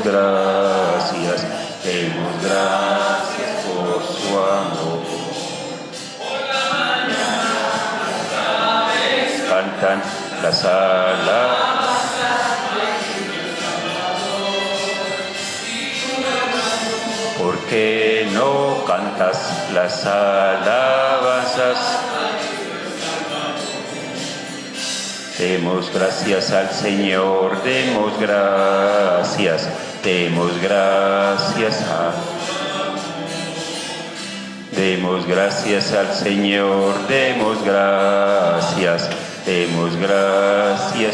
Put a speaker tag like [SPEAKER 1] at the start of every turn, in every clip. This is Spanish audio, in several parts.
[SPEAKER 1] gracias por su amor. Cantan las alas. ¿Por qué no cantas las alabanzas? Demos gracias al Señor, demos gracias Demos gracias al Señor, demos gracias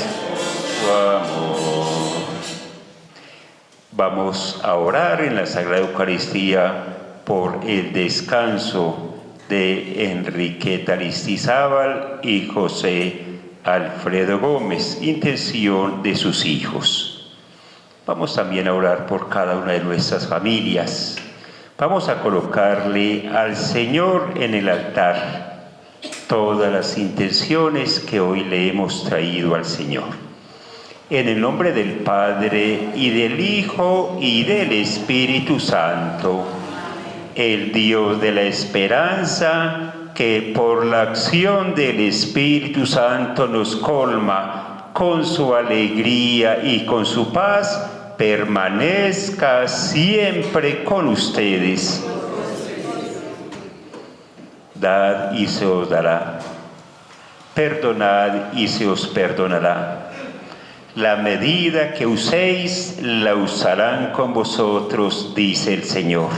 [SPEAKER 1] por su amor. Vamos a orar en la Sagrada Eucaristía por el descanso de Enriqueta Aristizábal y José Alfredo Gómez, intención de sus hijos. Vamos también a orar por cada una de nuestras familias. Vamos a colocarle al Señor en el altar todas las intenciones que hoy le hemos traído al Señor. En el nombre del Padre, y del Hijo, y del Espíritu Santo, el Dios de la esperanza, que por la acción del Espíritu Santo nos colma con su alegría y con su paz, permanezca siempre con ustedes. Dad y se os dará. Perdonad y se os perdonará. La medida que uséis, la usarán con vosotros, dice el Señor.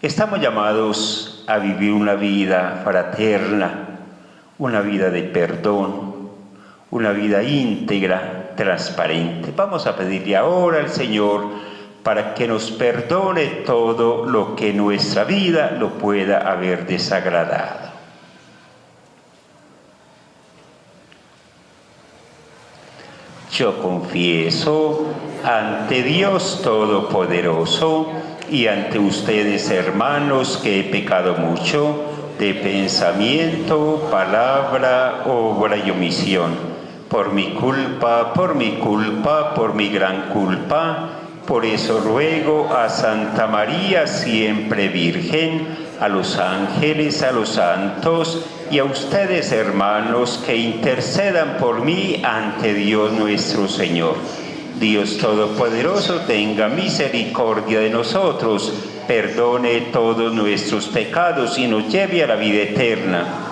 [SPEAKER 1] Estamos llamados a vivir una vida fraterna, una vida de perdón, una vida íntegra, transparente. Vamos a pedirle ahora al Señor para que nos perdone todo lo que en nuestra vida lo pueda haber desagradado. Yo confieso ante Dios Todopoderoso y ante ustedes, hermanos, que he pecado mucho de pensamiento, palabra, obra y omisión, por mi culpa, por mi gran culpa. Por eso ruego a Santa María, siempre Virgen, a los ángeles, a los santos y a ustedes, hermanos, que intercedan por mí ante Dios nuestro Señor. Dios Todopoderoso tenga misericordia de nosotros, perdone todos nuestros pecados y nos lleve a la vida eterna.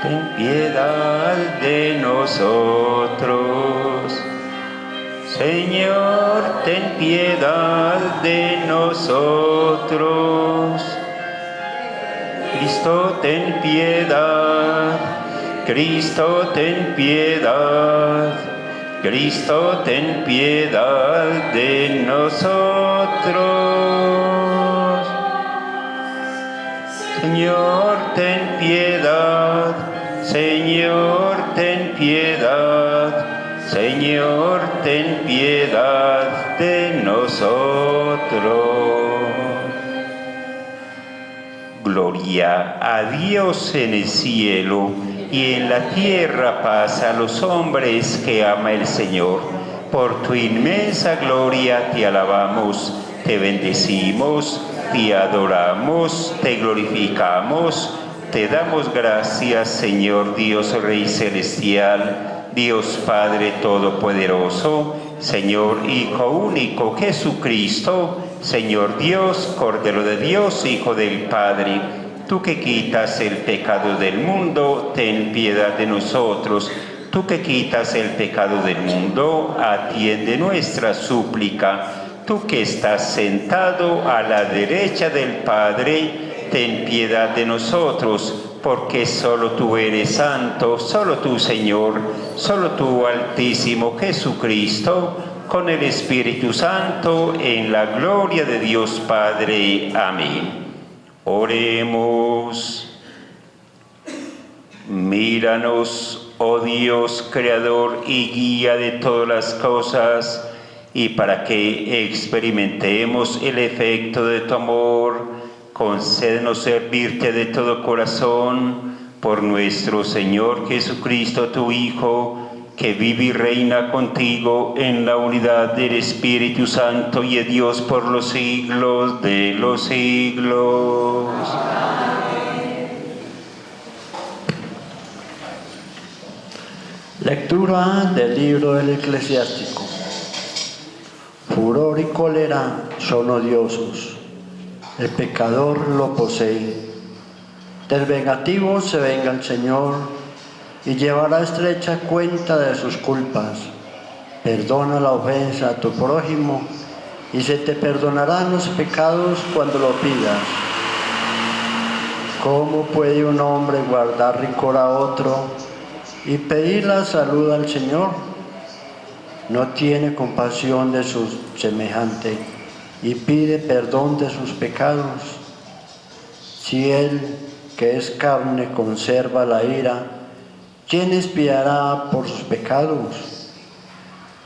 [SPEAKER 1] Ten piedad de nosotros. Señor, ten piedad de nosotros. Cristo, ten piedad. Cristo, ten piedad. Cristo, ten piedad de nosotros. Señor, ten piedad. Señor, ten piedad. Señor, ten piedad de nosotros. Gloria a Dios en el cielo y en la tierra paz a los hombres que ama el Señor. Por tu inmensa gloria te alabamos, te bendecimos, te adoramos, te glorificamos, te damos gracias, Señor Dios Rey Celestial, Dios Padre Todopoderoso, Señor Hijo único Jesucristo, Señor Dios, Cordero de Dios, Hijo del Padre. Tú que quitas el pecado del mundo, ten piedad de nosotros. Tú que quitas el pecado del mundo, atiende nuestra súplica. Tú que estás sentado a la derecha del Padre, ten piedad de nosotros, porque solo tú eres santo, solo tú, Señor, solo tú, Altísimo Jesucristo, con el Espíritu Santo, en la gloria de Dios Padre. Amén. Oremos. Míranos, oh Dios, Creador y guía de todas las cosas, y para que experimentemos el efecto de tu amor, concédenos servirte de todo corazón por nuestro Señor Jesucristo, tu Hijo, que vive y reina contigo en la unidad del Espíritu Santo y de Dios por los siglos de los siglos.
[SPEAKER 2] Lectura del libro del Eclesiástico. Furor y cólera son odiosos. El pecador lo posee. Del vengativo se venga el Señor y llevará estrecha cuenta de sus culpas. Perdona la ofensa a tu prójimo y se te perdonarán los pecados cuando lo pidas. ¿Cómo puede un hombre guardar rencor a otro y pedir la salud al Señor? No tiene compasión de su semejante y pide perdón de sus pecados. Si él, que es carne, conserva la ira, ¿quién expiará por sus pecados?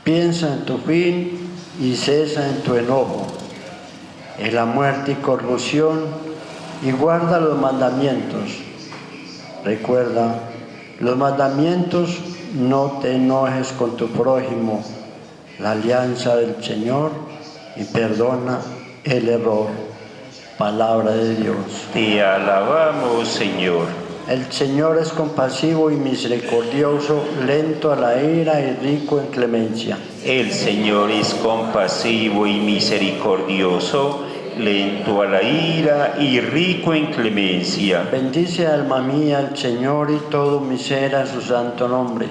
[SPEAKER 2] Piensa en tu fin y cesa en tu enojo, en la muerte y corrupción, y guarda los mandamientos. Recuerda los mandamientos: no te enojes con tu prójimo, la alianza del Señor, y perdona el error. Palabra de Dios.
[SPEAKER 1] Te alabamos, Señor.
[SPEAKER 2] El Señor es compasivo y misericordioso, lento a la ira y rico en clemencia.
[SPEAKER 1] El Señor es compasivo y misericordioso, lento a la ira y rico en clemencia.
[SPEAKER 2] Bendice, alma mía, al Señor, y todo mi ser a su santo nombre.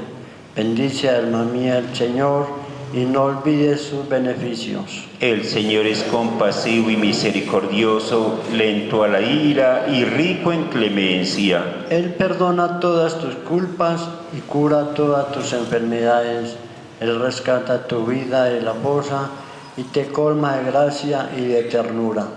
[SPEAKER 2] Bendice, alma mía, al Señor, y no olvides sus beneficios.
[SPEAKER 1] El Señor es compasivo y misericordioso, lento a la ira y rico en clemencia.
[SPEAKER 2] Él perdona todas tus culpas y cura todas tus enfermedades. Él rescata tu vida de la fosa y te colma de gracia y de ternura.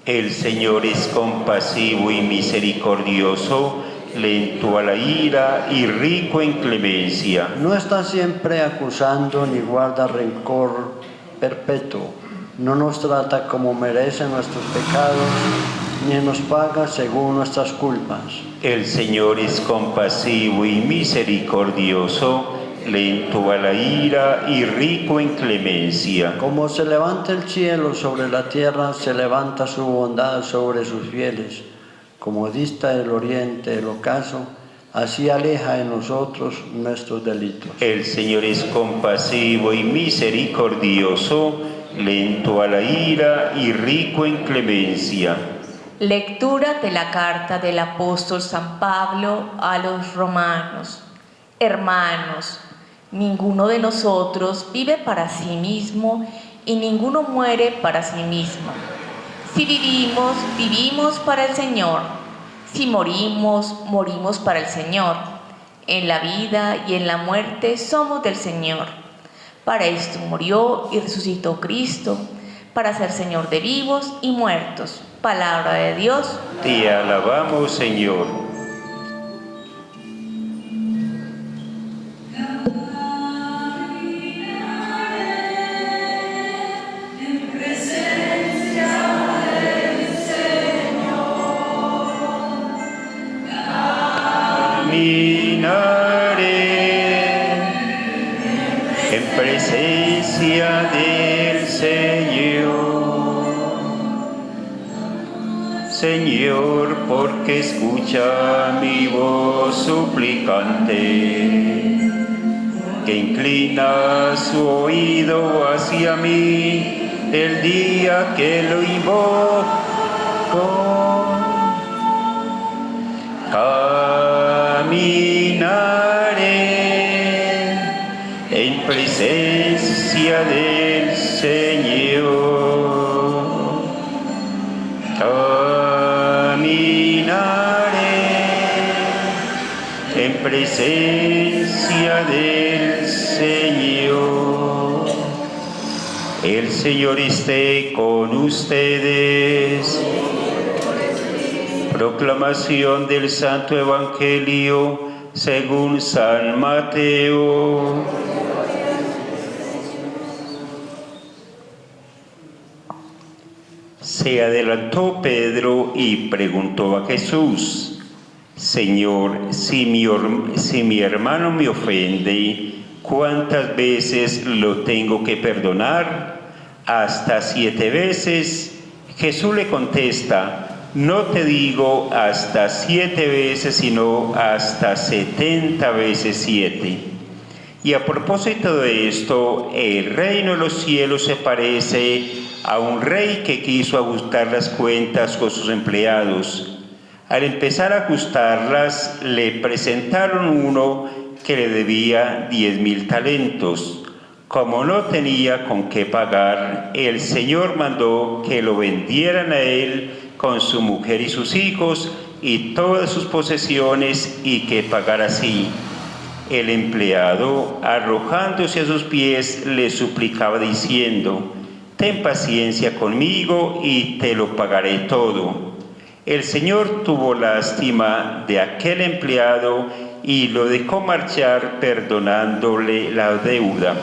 [SPEAKER 1] El Señor es compasivo y misericordioso, lento a la ira y rico en clemencia.
[SPEAKER 2] No está siempre acusando ni guarda rencor perpetuo. No nos trata como merecen nuestros pecados, ni nos paga según nuestras culpas.
[SPEAKER 1] El Señor es compasivo y misericordioso, lento a la ira y rico en clemencia.
[SPEAKER 2] Como se levanta el cielo sobre la tierra, se levanta su bondad sobre sus fieles. Como dista del oriente el ocaso, así aleja de nosotros nuestros delitos.
[SPEAKER 1] El Señor es compasivo y misericordioso, lento a la ira y rico en clemencia.
[SPEAKER 3] Lectura de la carta del apóstol San Pablo a los romanos. Hermanos, ninguno de nosotros vive para sí mismo y ninguno muere para sí mismo. Si vivimos, vivimos para el Señor. Si morimos, morimos para el Señor. En la vida y en la muerte somos del Señor. Para esto murió y resucitó Cristo, para ser Señor de vivos y muertos. Palabra de Dios.
[SPEAKER 1] Te alabamos, Señor. Caminaré en presencia del Señor. Señor, porque escucha mi voz suplicante, que inclina su oído hacia mí el día que lo invoco. Caminaré en presencia del Señor. Caminaré en presencia del Señor. El Señor esté con ustedes. Proclamación del Santo Evangelio según San Mateo. Se adelantó Pedro y preguntó a Jesús: Señor, si mi hermano me ofende, ¿cuántas veces lo tengo que perdonar? ¿Hasta 7 veces? Jesús le contesta: no te digo hasta 7 veces, sino hasta 70 veces 7. Y a propósito de esto, el reino de los cielos se parece a un rey que quiso ajustar las cuentas con sus empleados. Al empezar a ajustarlas, le presentaron uno que le debía 10.000 talentos. Como no tenía con qué pagar, el Señor mandó que lo vendieran a él con su mujer y sus hijos y todas sus posesiones, y que pagara así. El empleado, arrojándose a sus pies, le suplicaba diciendo: ten paciencia conmigo y te lo pagaré todo. El Señor tuvo lástima de aquel empleado y lo dejó marchar, perdonándole la deuda.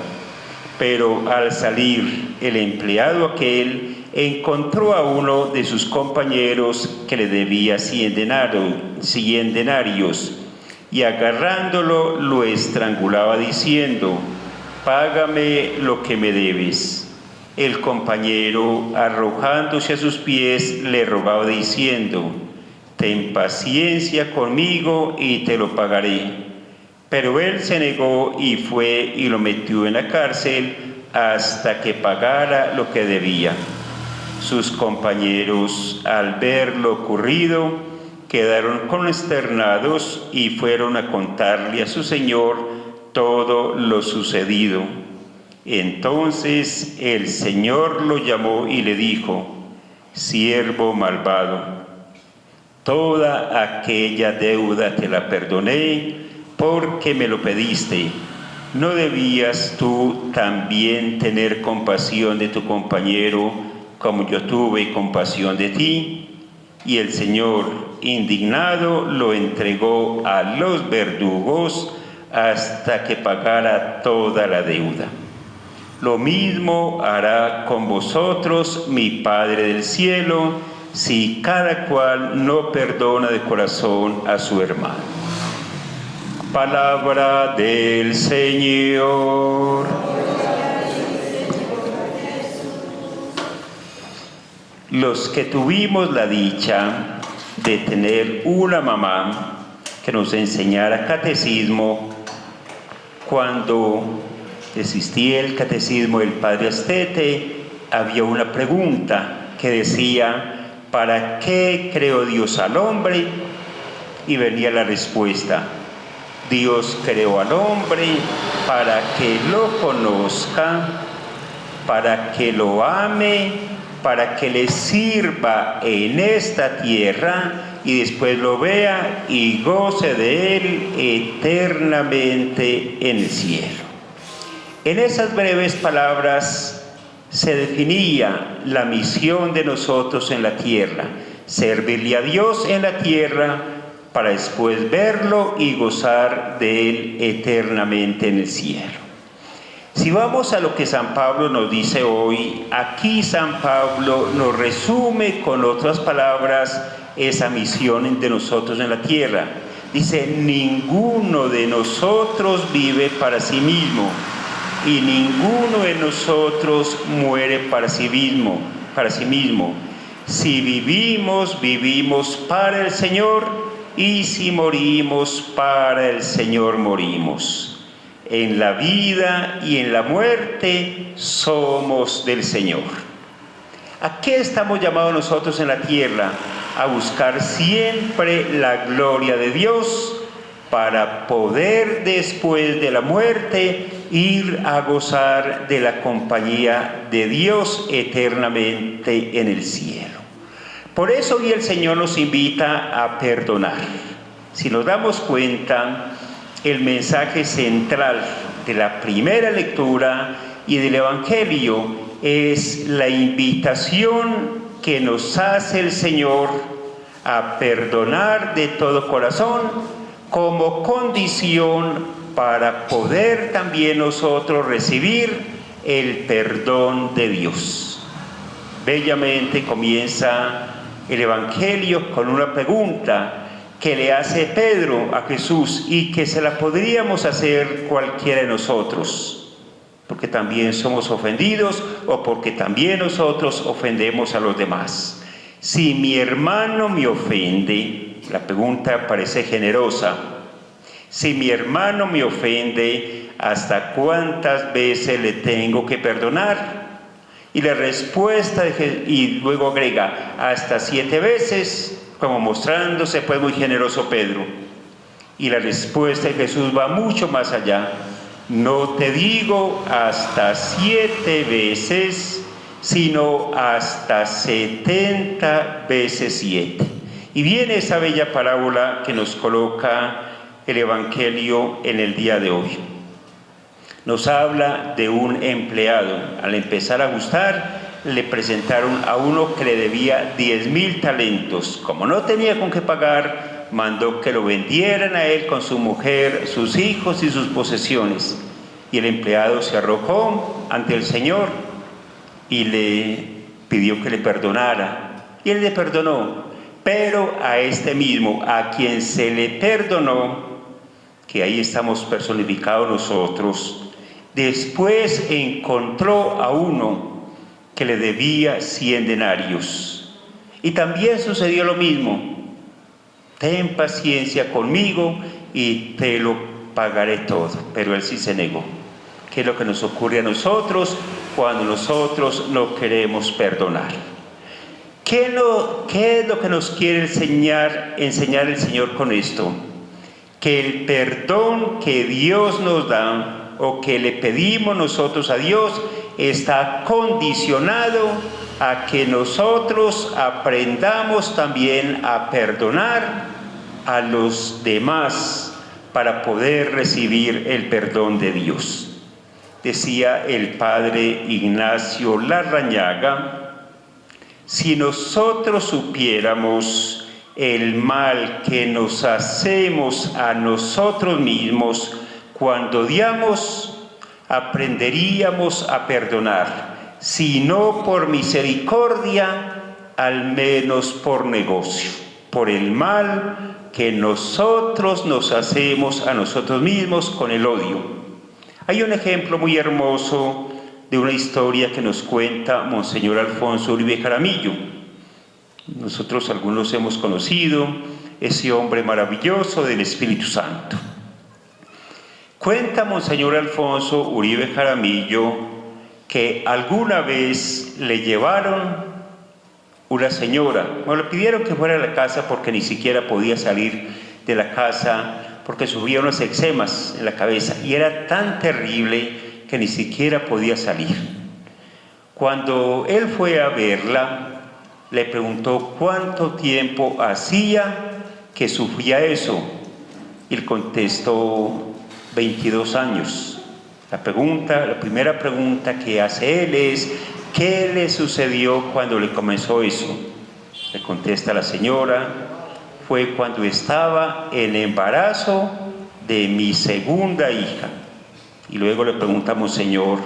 [SPEAKER 1] Pero al salir, el empleado aquel encontró a uno de sus compañeros que le debía 100 denarios, y agarrándolo lo estrangulaba diciendo: págame lo que me debes. El compañero, arrojándose a sus pies, le rogaba diciendo: ten paciencia conmigo y te lo pagaré. Pero él se negó y fue y lo metió en la cárcel hasta que pagara lo que debía. Sus compañeros, al ver lo ocurrido, quedaron consternados y fueron a contarle a su señor todo lo sucedido. Entonces el Señor lo llamó y le dijo: siervo malvado, toda aquella deuda te la perdoné porque me lo pediste. ¿No debías tú también tener compasión de tu compañero como yo tuve compasión de ti? Y el Señor, indignado, lo entregó a los verdugos hasta que pagara toda la deuda. Lo mismo hará con vosotros mi Padre del cielo, si cada cual no perdona de corazón a su hermano. Palabra del Señor. Los que tuvimos la dicha de tener una mamá que nos enseñara catecismo, cuando existía el catecismo del Padre Astete, había una pregunta que decía: ¿para qué creó Dios al hombre? Y venía la respuesta: Dios creó al hombre para que lo conozca, para que lo ame, para que le sirva en esta tierra y después lo vea y goce de él eternamente en el cielo. En esas breves palabras se definía la misión de nosotros en la tierra: servirle a Dios en la tierra para después verlo y gozar de él eternamente en el cielo. Si vamos a lo que San Pablo nos dice hoy, aquí San Pablo nos resume con otras palabras esa misión de nosotros en la tierra. Dice: ninguno de nosotros vive para sí mismo, y ninguno de nosotros muere para sí mismo. Si vivimos, vivimos para el Señor, y si morimos, para el Señor morimos. En la vida y en la muerte somos del Señor. ¿A qué estamos llamados nosotros en la tierra? A buscar siempre la gloria de Dios, para poder después de la muerte ir a gozar de la compañía de Dios eternamente en el cielo. Por eso hoy el Señor nos invita a perdonar. Si nos damos cuenta, el mensaje central de la primera lectura y del Evangelio es la invitación que nos hace el Señor a perdonar de todo corazón, como condición para poder también nosotros recibir el perdón de Dios. Bellamente comienza el Evangelio con una pregunta que le hace Pedro a Jesús y que se la podríamos hacer cualquiera de nosotros, porque también somos ofendidos o porque también nosotros ofendemos a los demás. Si mi hermano me ofende, la pregunta parece generosa, si mi hermano me ofende, ¿hasta cuántas veces le tengo que perdonar? Y la respuesta, y luego agrega, hasta 7 veces, como mostrándose pues muy generoso Pedro. Y la respuesta de Jesús va mucho más allá. No te digo hasta 7 veces, sino hasta 70 veces 7. Y viene esa bella parábola que nos coloca el Evangelio en el día de hoy. Nos habla de un empleado. Al empezar a gustar, le presentaron a uno que le debía 10.000 talentos. Como no tenía con qué pagar, mandó que lo vendieran a él con su mujer, sus hijos y sus posesiones. Y el empleado se arrojó ante el Señor y le pidió que le perdonara. Y él le perdonó. Pero a este mismo, a quien se le perdonó, que ahí estamos personificados nosotros, después encontró a uno que le debía 100 denarios. Y también sucedió lo mismo. Ten paciencia conmigo y te lo pagaré todo. Pero él sí se negó. ¿Qué es lo que nos ocurre a nosotros cuando nosotros no queremos perdonar? ¿Qué es lo que nos quiere enseñar el Señor con esto? Que el perdón que Dios nos da o que le pedimos nosotros a Dios está condicionado a que nosotros aprendamos también a perdonar a los demás para poder recibir el perdón de Dios. Decía el padre Ignacio Larrañaga, si nosotros supiéramos el mal que nos hacemos a nosotros mismos cuando odiamos, aprenderíamos a perdonar, si no por misericordia, al menos por negocio, por el mal que nosotros nos hacemos a nosotros mismos con el odio. Hay un ejemplo muy hermoso de una historia que nos cuenta Monseñor Alfonso Uribe Jaramillo. Nosotros algunos hemos conocido ese hombre maravilloso del Espíritu Santo. Cuenta Monseñor Alfonso Uribe Jaramillo que alguna vez le llevaron una señora, le pidieron que fuera a la casa porque ni siquiera podía salir de la casa porque sufría unos eczemas en la cabeza y era tan terrible que ni siquiera podía salir. Cuando él fue a verla, le preguntó cuánto tiempo hacía que sufría eso. Y él contestó 22 años. La primera pregunta que hace él es, ¿qué le sucedió cuando le comenzó eso? Le contesta la señora, fue cuando estaba en embarazo de mi segunda hija. Y luego le pregunta a Monseñor,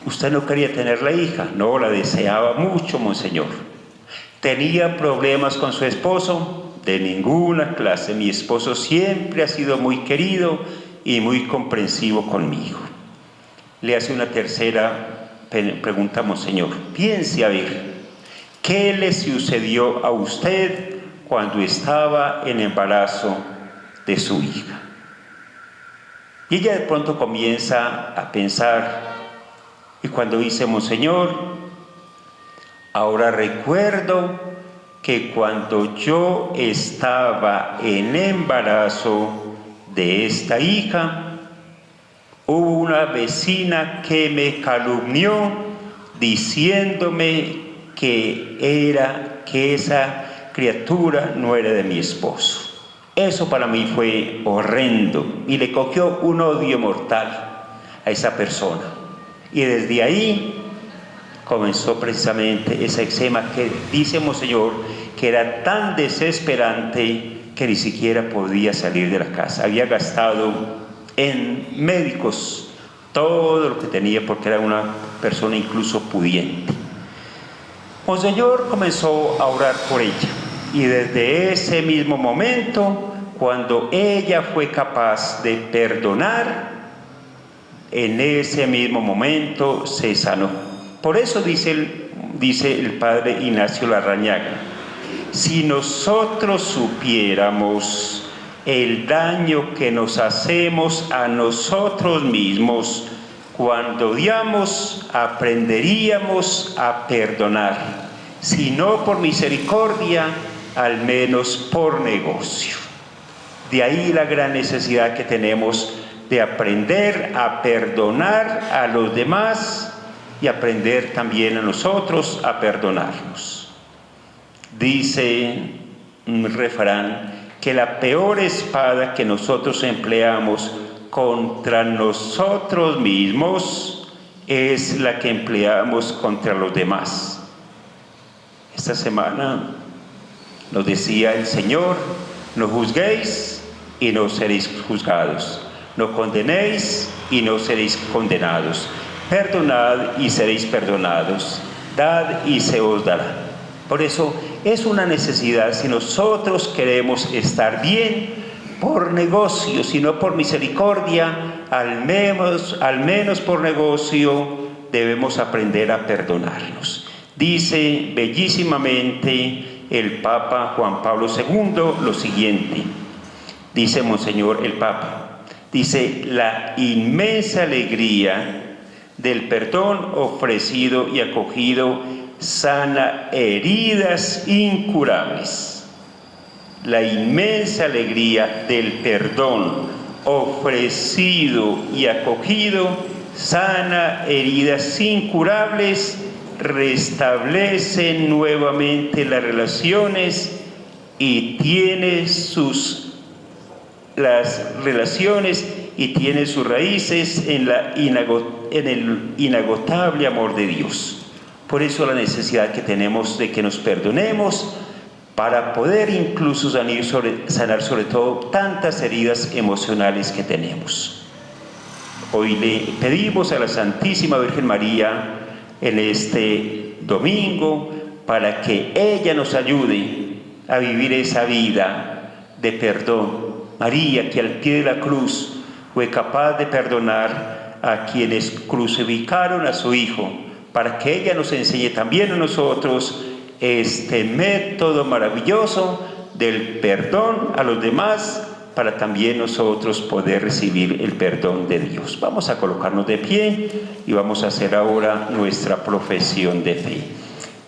[SPEAKER 1] ¿usted no quería tener la hija? No, la deseaba mucho, Monseñor. ¿Tenía problemas con su esposo? De ninguna clase. Mi esposo siempre ha sido muy querido y muy comprensivo conmigo. Le hace una tercera pregunta a Monseñor. Piense a ver, ¿qué le sucedió a usted cuando estaba en embarazo de su hija? Y ella de pronto comienza a pensar, y cuando dice, Monseñor, ahora recuerdo que cuando yo estaba en embarazo de esta hija, hubo una vecina que me calumnió diciéndome que esa criatura no era de mi esposo. Eso para mí fue horrendo y le cogió un odio mortal a esa persona. Y desde ahí comenzó precisamente ese eczema que dice Monseñor que era tan desesperante que ni siquiera podía salir de la casa. Había gastado en médicos todo lo que tenía porque era una persona incluso pudiente. Monseñor comenzó a orar por ella y desde ese mismo momento, cuando ella fue capaz de perdonar, en ese mismo momento se sanó. Por eso dice el padre Ignacio Larrañaga: si nosotros supiéramos el daño que nos hacemos a nosotros mismos cuando odiamos, aprenderíamos a perdonar, si no por misericordia, al menos por negocio. De ahí la gran necesidad que tenemos de aprender a perdonar a los demás y aprender también a nosotros a perdonarnos. Dice un refrán que la peor espada que nosotros empleamos contra nosotros mismos es la que empleamos contra los demás. Esta semana nos decía el Señor: no juzguéis y no seréis juzgados, no condenéis y no seréis condenados, perdonad y seréis perdonados, dad y se os dará. Por eso es una necesidad, si nosotros queremos estar bien, por negocio, sino por misericordia, al menos por negocio, debemos aprender a perdonarnos. Dice bellísimamente el Papa Juan Pablo II lo siguiente, dice Monseñor el Papa, dice: la inmensa alegría del perdón ofrecido y acogido sana heridas incurables. La inmensa alegría del perdón ofrecido y acogido sana heridas incurables, restablece nuevamente las relaciones y tiene sus raíces en el inagotable amor de Dios. Por eso la necesidad que tenemos de que nos perdonemos, para poder incluso sanar sobre todo tantas heridas emocionales que tenemos. Hoy le pedimos a la Santísima Virgen María en este domingo para que ella nos ayude a vivir esa vida de perdón. María, que al pie de la cruz fue capaz de perdonar a quienes crucificaron a su Hijo, para que ella nos enseñe también a nosotros este método maravilloso del perdón a los demás, para también nosotros poder recibir el perdón de Dios. Vamos a colocarnos de pie y vamos a hacer ahora nuestra profesión de fe.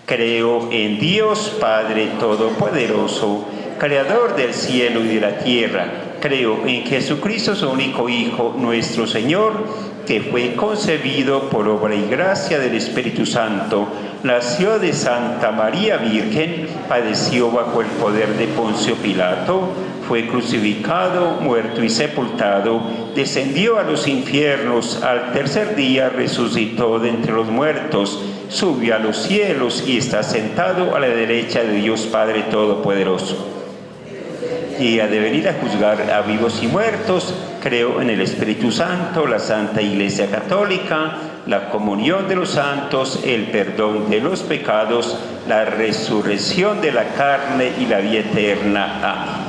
[SPEAKER 1] Creo en Dios Padre Todopoderoso, Creador del cielo y de la tierra. Creo en Jesucristo, su único Hijo, nuestro Señor, que fue concebido por obra y gracia del Espíritu Santo, nació de Santa María Virgen, padeció bajo el poder de Poncio Pilato, fue crucificado, muerto y sepultado, descendió a los infiernos, al tercer día resucitó de entre los muertos, subió a los cielos y está sentado a la derecha de Dios Padre Todopoderoso. Y ha de venir a juzgar a vivos y muertos. Creo en el Espíritu Santo, la Santa Iglesia Católica, la comunión de los santos, el perdón de los pecados, la resurrección de la carne y la vida eterna. Amén.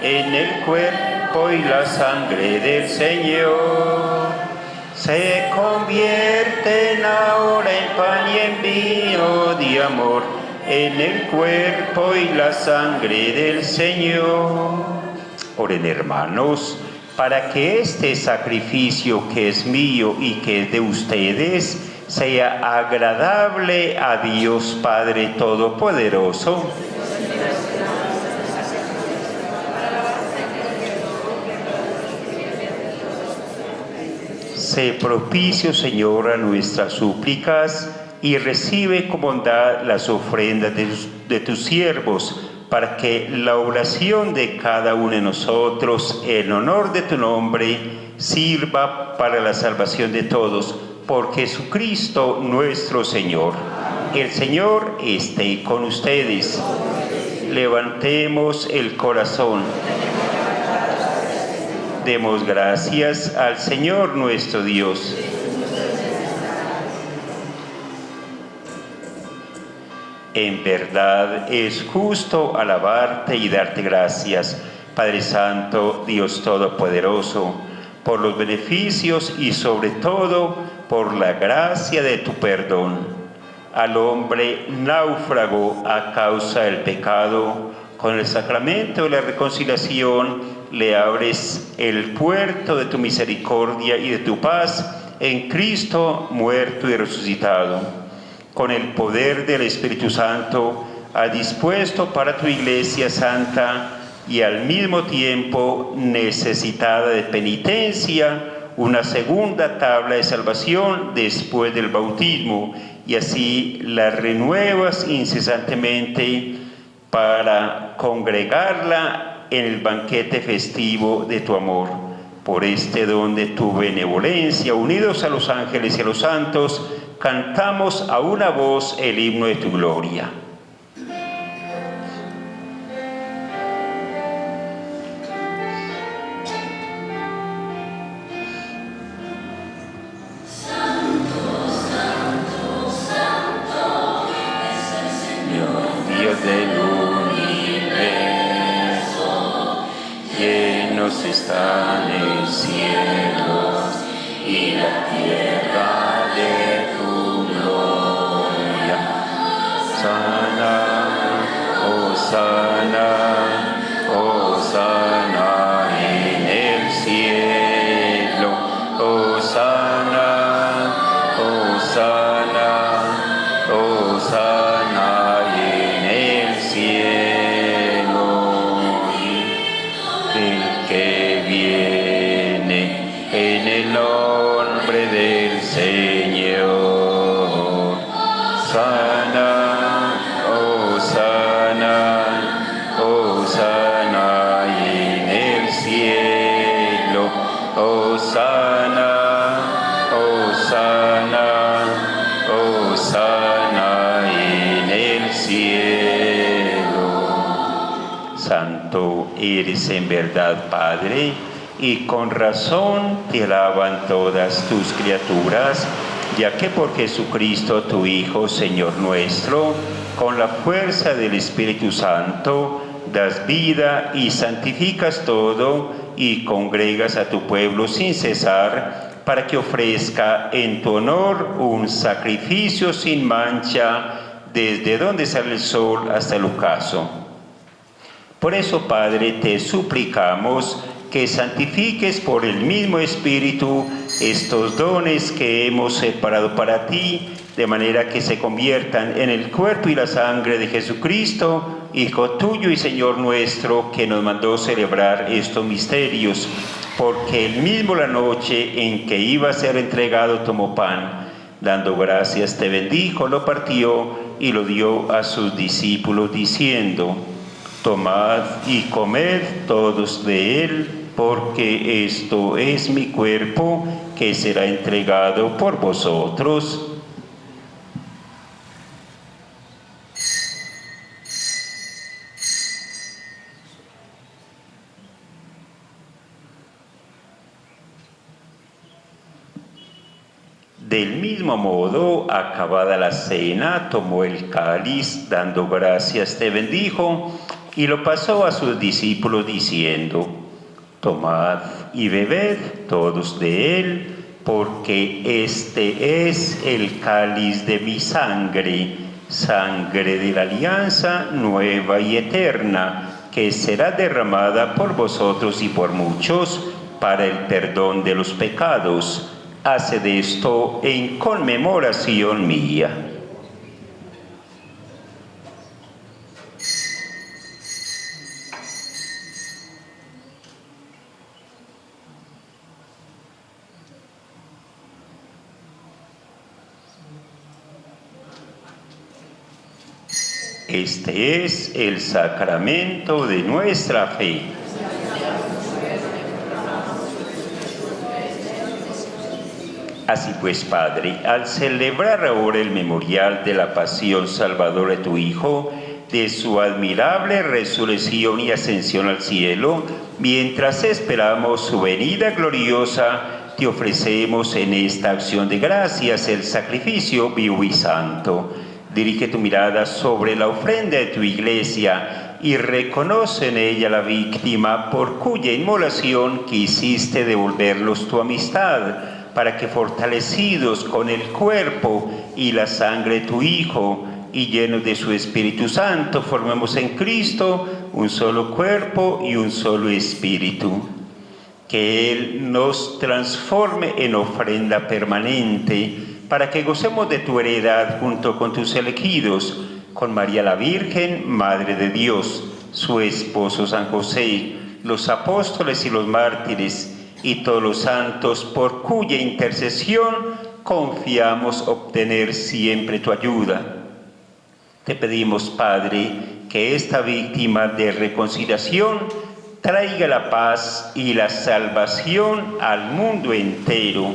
[SPEAKER 1] en el cuerpo y la sangre del Señor. Se convierten ahora en pan y en vino de amor, en el cuerpo y la sangre del Señor. Oren, hermanos, para que este sacrificio que es mío y que es de ustedes sea agradable a Dios Padre Todopoderoso. Sé propicio, Señor, a nuestras súplicas y recibe con bondad las ofrendas de tus siervos, para que la oración de cada uno de nosotros, en honor de tu nombre, sirva para la salvación de todos, por Jesucristo nuestro Señor. El Señor esté con ustedes. Levantemos el corazón. Demos gracias al Señor nuestro Dios. En verdad es justo alabarte y darte gracias, Padre Santo, Dios Todopoderoso, por los beneficios y sobre todo por la gracia de tu perdón. Al hombre náufrago a causa del pecado, con el sacramento de la reconciliación, le abres el puerto de tu misericordia y de tu paz en Cristo muerto y resucitado. Con el poder del Espíritu Santo, has dispuesto para tu Iglesia Santa y al mismo tiempo necesitada de penitencia, una segunda tabla de salvación después del bautismo, y así la renuevas incesantemente para congregarla en el banquete festivo de tu amor. Por este don de tu benevolencia, unidos a los ángeles y a los santos, cantamos a una voz el himno de tu gloria. Están el cielo y la tierra de tu gloria. Sana, oh sana en el cielo. Oh sana en el cielo. Que viene en el nombre del Señor. Sana, oh sana en el cielo. Oh sana en el cielo. Santo eres en verdad, Padre, y con razón te alaban todas tus criaturas, ya que por Jesucristo, tu Hijo, Señor nuestro, con la fuerza del Espíritu Santo, das vida y santificas todo, y congregas a tu pueblo sin cesar, para que ofrezca en tu honor un sacrificio sin mancha, desde donde sale el sol hasta el ocaso. Por eso, Padre, te suplicamos que santifiques por el mismo Espíritu estos dones que hemos separado para ti, de manera que se conviertan en el cuerpo y la sangre de Jesucristo, Hijo tuyo y Señor nuestro, que nos mandó celebrar estos misterios, porque él mismo la noche en que iba a ser entregado tomó pan, dando gracias te bendijo, lo partió y lo dio a sus discípulos, diciendo: tomad y comed todos de él, porque esto es mi cuerpo que será entregado por vosotros. Del mismo modo, acabada la cena, tomó el cáliz, dando gracias te bendijo, y lo pasó a sus discípulos diciendo: tomad y bebed todos de él, porque este es el cáliz de mi sangre, sangre de la alianza nueva y eterna, que será derramada por vosotros y por muchos para el perdón de los pecados. Haced esto en conmemoración mía. Este es el sacramento de nuestra fe. Así pues, Padre, al celebrar ahora el memorial de la pasión salvadora de tu Hijo, de su admirable resurrección y ascensión al cielo, mientras esperamos su venida gloriosa, te ofrecemos en esta acción de gracias el sacrificio vivo y santo. Dirige tu mirada sobre la ofrenda de tu Iglesia y reconoce en ella la víctima por cuya inmolación quisiste devolverlos tu amistad, para que fortalecidos con el cuerpo y la sangre de tu Hijo y llenos de su Espíritu Santo, formemos en Cristo un solo cuerpo y un solo espíritu. Que Él nos transforme en ofrenda permanente, para que gocemos de tu heredad junto con tus elegidos, con María la Virgen, Madre de Dios, su esposo San José, los apóstoles y los mártires, y todos los santos, por cuya intercesión confiamos obtener siempre tu ayuda. Te pedimos, Padre, que esta víctima de reconciliación traiga la paz y la salvación al mundo entero.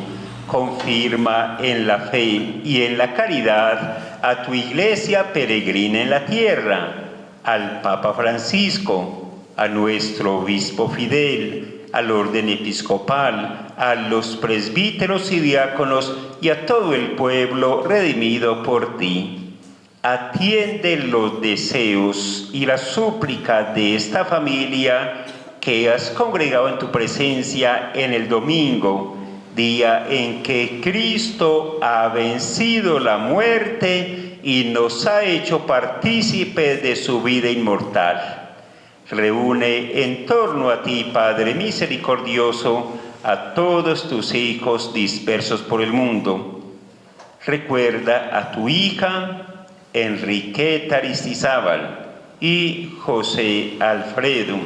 [SPEAKER 1] Confirma en la fe y en la caridad a tu Iglesia peregrina en la tierra, al Papa Francisco, a nuestro obispo Fidel, al orden episcopal, a los presbíteros y diáconos y a todo el pueblo redimido por ti. Atiende los deseos y la súplica de esta familia que has congregado en tu presencia en el domingo, día en que Cristo ha vencido la muerte y nos ha hecho partícipes de su vida inmortal. Reúne en torno a ti, Padre misericordioso, a todos tus hijos dispersos por el mundo. Recuerda a tu hija Enriqueta Aristizábal y José Alfredo,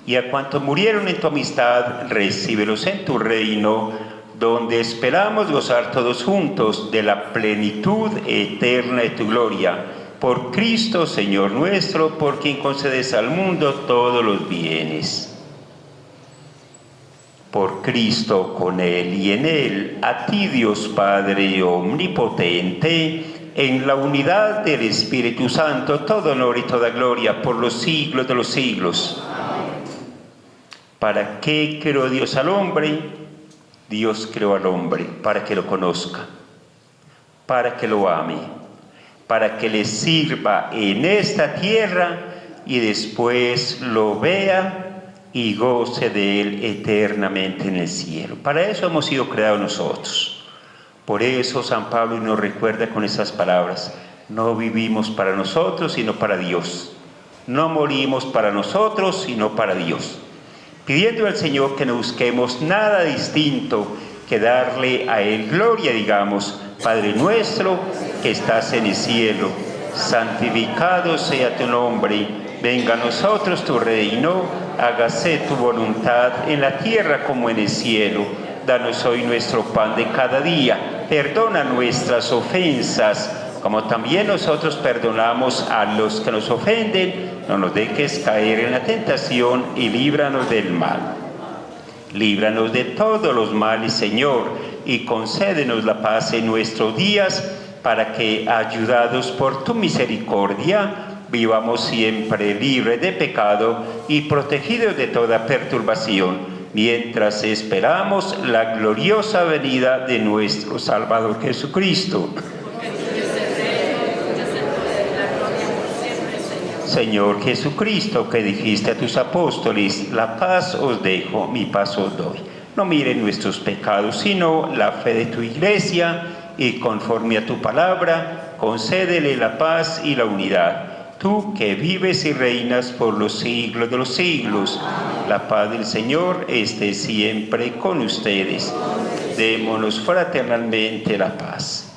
[SPEAKER 1] y a cuantos murieron en tu amistad, recíbelos en tu reino, donde esperamos gozar todos juntos de la plenitud eterna de tu gloria. Por Cristo, Señor nuestro, por quien concedes al mundo todos los bienes. Por Cristo, con Él y en Él, a ti, Dios Padre omnipotente, en la unidad del Espíritu Santo, todo honor y toda gloria por los siglos de los siglos. ¿Para qué creó Dios al hombre? Dios creó al hombre para que lo conozca, para que lo ame, para que le sirva en esta tierra y después lo vea y goce de él eternamente en el cielo. Para eso hemos sido creados nosotros. Por eso San Pablo nos recuerda con esas palabras: no vivimos para nosotros, sino para Dios. No morimos para nosotros, sino para Dios. Pidiendo al Señor que no busquemos nada distinto que darle a Él gloria, digamos: Padre nuestro que estás en el cielo, santificado sea tu nombre, venga a nosotros tu reino, hágase tu voluntad en la tierra como en el cielo. Danos hoy nuestro pan de cada día, perdona nuestras ofensas, como también nosotros perdonamos a los que nos ofenden. No nos dejes caer en la tentación y líbranos del mal. Líbranos de todos los males, Señor, y concédenos la paz en nuestros días, para que, ayudados por tu misericordia, vivamos siempre libres de pecado y protegidos de toda perturbación, mientras esperamos la gloriosa venida de nuestro Salvador Jesucristo. Señor Jesucristo, que dijiste a tus apóstoles, la paz os dejo, mi paz os doy. No miren nuestros pecados, sino la fe de tu iglesia, y conforme a tu palabra, concédele la paz y la unidad. Tú que vives y reinas por los siglos de los siglos, la paz del Señor esté siempre con ustedes. Démonos fraternalmente la paz.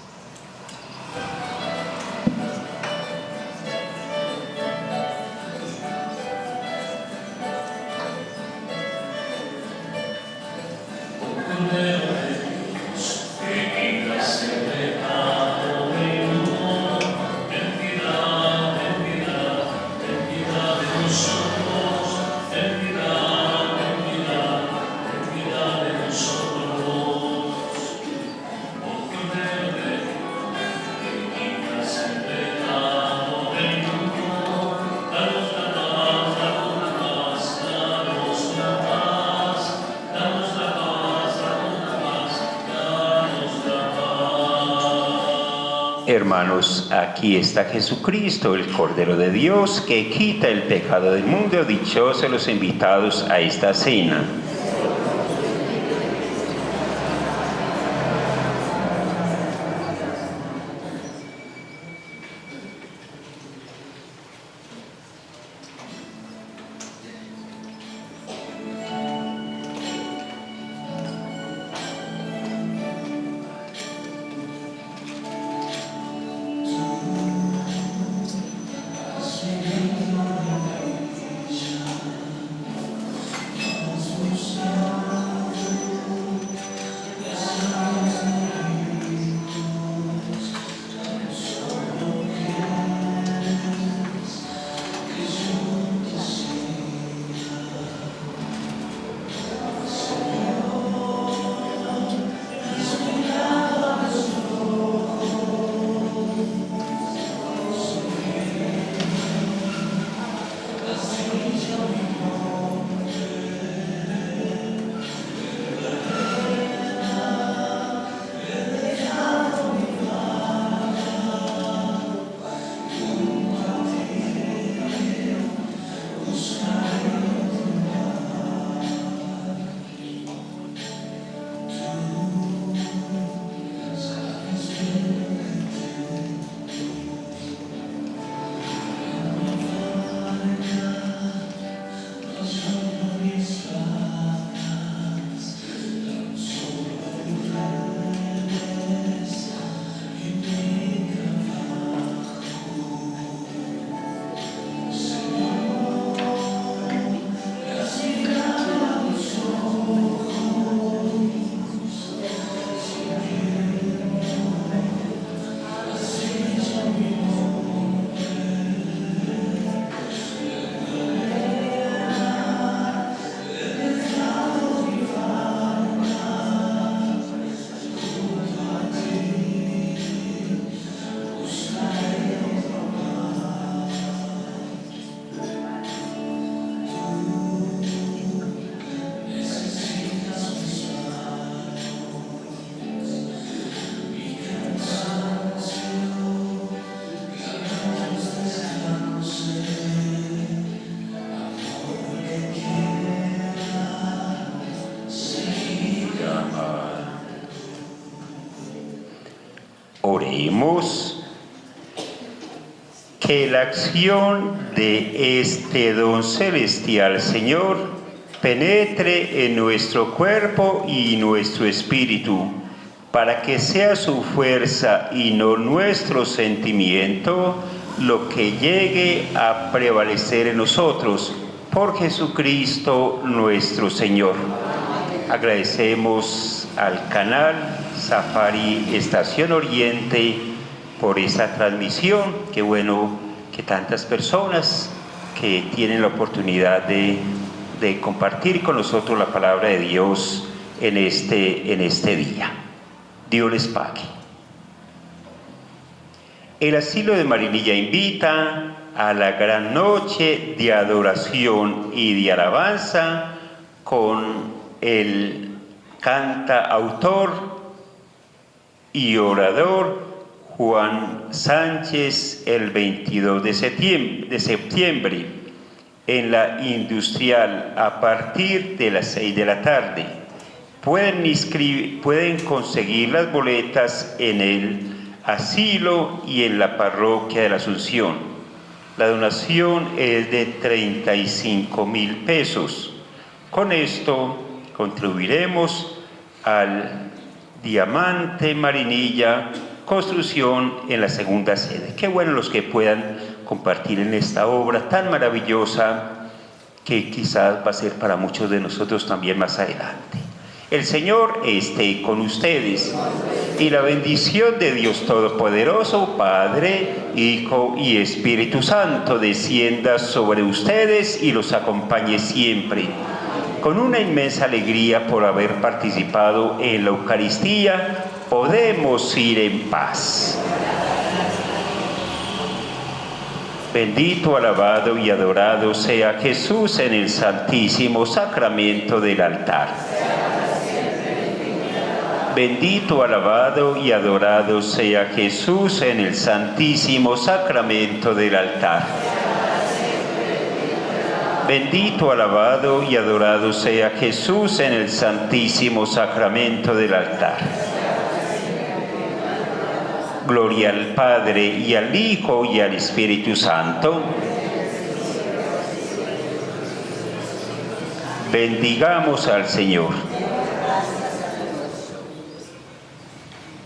[SPEAKER 1] Hermanos, aquí está Jesucristo, el Cordero de Dios, que quita el pecado del mundo. Dichosos los invitados a esta cena. Oremos. Que la acción de este don celestial, Señor, penetre en nuestro cuerpo y nuestro espíritu, para que sea su fuerza y no nuestro sentimiento lo que llegue a prevalecer en nosotros. Por Jesucristo nuestro Señor. Agradecemos al canal Safari Estación Oriente por esa transmisión. Qué bueno que tantas personas que tienen la oportunidad de compartir con nosotros la palabra de Dios en este día. Dios les pague. El asilo de Marinilla invita a la gran noche de adoración y de alabanza con el cantautor y orador Juan Sánchez el 22 de septiembre en la Industrial a partir de las 6 de la tarde. Pueden conseguir las boletas en el asilo y en la parroquia de la Asunción. La donación es de 35.000 pesos. Con esto contribuiremos al Diamante Marinilla, construcción en la segunda sede. Qué bueno los que puedan compartir en esta obra tan maravillosa que quizás va a ser para muchos de nosotros también más adelante. El Señor esté con ustedes y la bendición de Dios Todopoderoso, Padre, Hijo y Espíritu Santo descienda sobre ustedes y los acompañe siempre. Con una inmensa alegría por haber participado en la Eucaristía, podemos ir en paz. Bendito, alabado y adorado sea Jesús en el Santísimo Sacramento del altar. Bendito, alabado y adorado sea Jesús en el Santísimo Sacramento del altar. Bendito, alabado y adorado sea Jesús en el Santísimo Sacramento del altar. Gloria al Padre y al Hijo y al Espíritu Santo. Bendigamos al Señor.